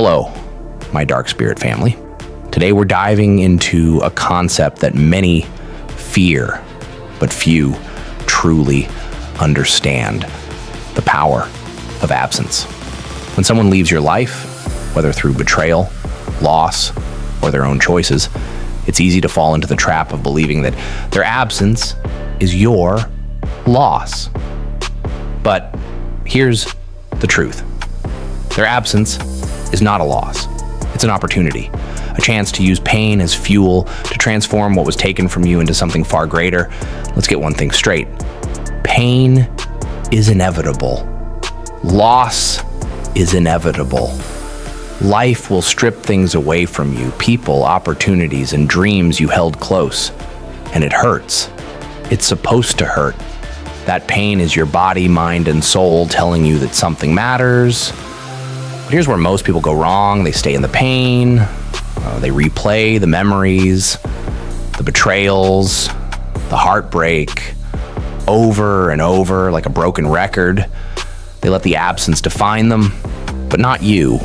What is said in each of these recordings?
Hello, my dark spirit family. Today we're diving into a concept that many fear, but few truly understand: the power of absence. When someone leaves your life, whether through betrayal, loss, or their own choices, it's easy to fall into the trap of believing that their absence is your loss. But here's the truth. Their absence is not a loss. It's an opportunity, a chance to use pain as fuel to transform what was taken from you into something far greater. Let's get one thing straight. Pain is inevitable. Loss is inevitable. Life will strip things away from you, people, opportunities, and dreams you held close. And it hurts. It's supposed to hurt. That pain is your body, mind, and soul telling you that something matters. But here's where most people go wrong. They stay in the pain. They replay the memories, the betrayals, the heartbreak over and over like a broken record. They let the absence define them, but not you,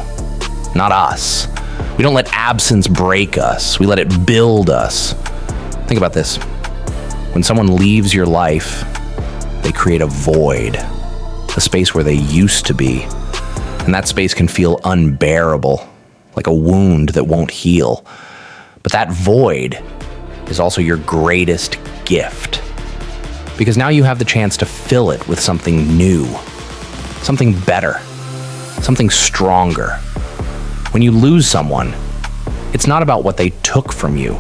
not us. We don't let absence break us. We let it build us. Think about this. When someone leaves your life, they create a void, a space where they used to be. And that space can feel unbearable, like a wound that won't heal. But that void is also your greatest gift, because now you have the chance to fill it with something new, something better, something stronger. When you lose someone, it's not about what they took from you.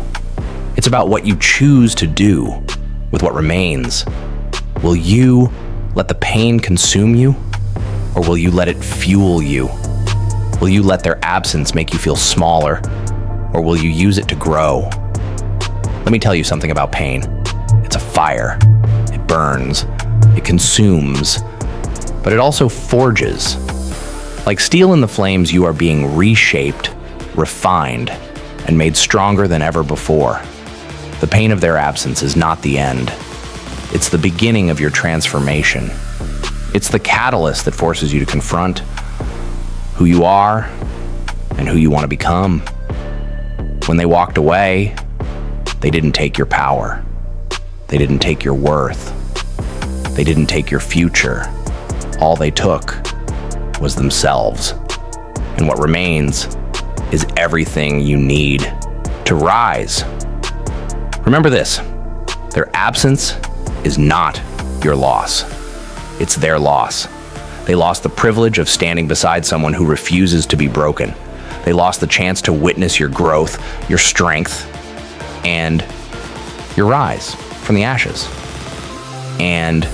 It's about what you choose to do with what remains. Will you let the pain consume you? Or will you let it fuel you? Will you let their absence make you feel smaller? Or will you use it to grow? Let me tell you something about pain. It's a fire. It burns. It consumes. But it also forges. Like steel in the flames, you are being reshaped, refined, and made stronger than ever before. The pain of their absence is not the end. It's the beginning of your transformation. It's the catalyst that forces you to confront who you are and who you want to become. When they walked away, they didn't take your power. They didn't take your worth. They didn't take your future. All they took was themselves. And what remains is everything you need to rise. Remember this: their absence is not your loss. It's their loss. They lost the privilege of standing beside someone who refuses to be broken. They lost the chance to witness your growth, your strength, and your rise from the ashes. And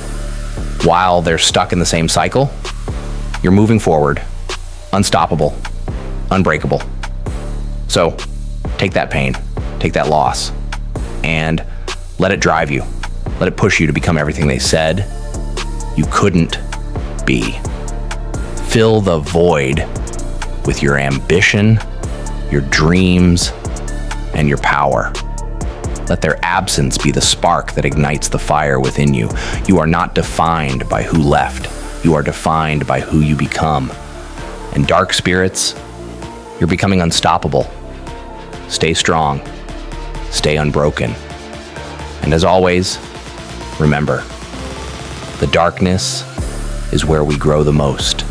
while they're stuck in the same cycle, you're moving forward, unstoppable, unbreakable. So take that pain, take that loss, and let it drive you. Let it push you to become everything they said you couldn't be. Fill the void with your ambition, your dreams, and your power. Let their absence be the spark that ignites the fire within you. You are not defined by who left. You are defined by who you become. And dark spirits, you're becoming unstoppable. Stay strong. Stay unbroken. And as always, remember, the darkness is where we grow the most.